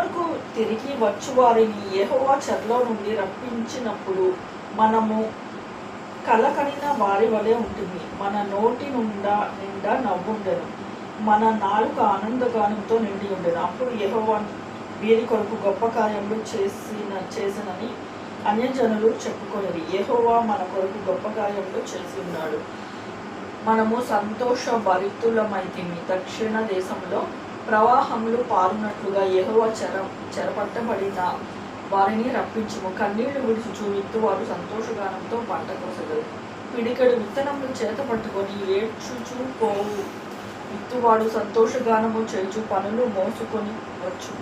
సియోనుకు తిరిగి వచ్చు వారిని యెహోవా చెరలో నుండి రప్పించినప్పుడు మనము కలకనిన వారి వలె ఉంటుంది. మన నోటి నిండా నవ్వుండెను, మన నాలుక ఆనందగానంతో నిండి ఉండెను. అప్పుడు యెహోవా వీరి కొరకు గొప్ప కార్యములు చేసినని అన్యజనులు చెప్పుకొనిరి. యెహోవా మన కొరకు గొప్ప కార్యములు చేసి ఉన్నాడు, మనము సంతోష భరితులమైతిమి. దక్షిణ దేశంలో ప్రవాహములు పారునట్లుగా యెహోవా చెరపట్టబడిన వారిని రప్పించుము. కన్నీళ్లు విడుచుచు విత్తువారు సంతోషగానంతో పంట కోసెదరు. పిడికెడు విత్తనములు చేత పట్టుకొని ఏడ్చుచూ పోవు విత్తువాడు సంతోషగానము చేయుచు పనులు మోసుకొని వచ్చు.